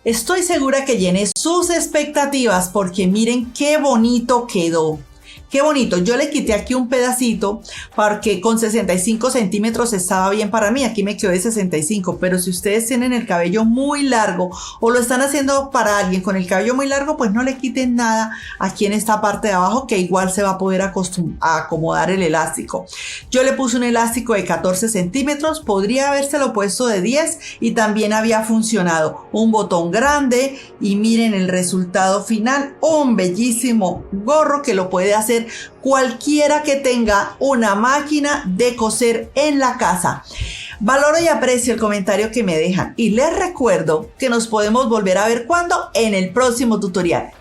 Estoy segura que llené sus expectativas porque miren qué bonito quedó. Qué bonito, yo le quité aquí un pedacito porque con 65 centímetros estaba bien para mí, aquí me quedó de 65, pero si ustedes tienen el cabello muy largo o lo están haciendo para alguien con el cabello muy largo, pues no le quiten nada aquí en esta parte de abajo que igual se va a poder acomodar el elástico. Yo le puse un elástico de 14 centímetros, podría habérselo puesto de 10 y también había funcionado. Un botón grande y miren el resultado final, un bellísimo gorro que lo puede hacer cualquiera que tenga una máquina de coser en la casa. Valoro y aprecio el comentario que me dejan y les recuerdo que nos podemos volver a ver cuando en el próximo tutorial.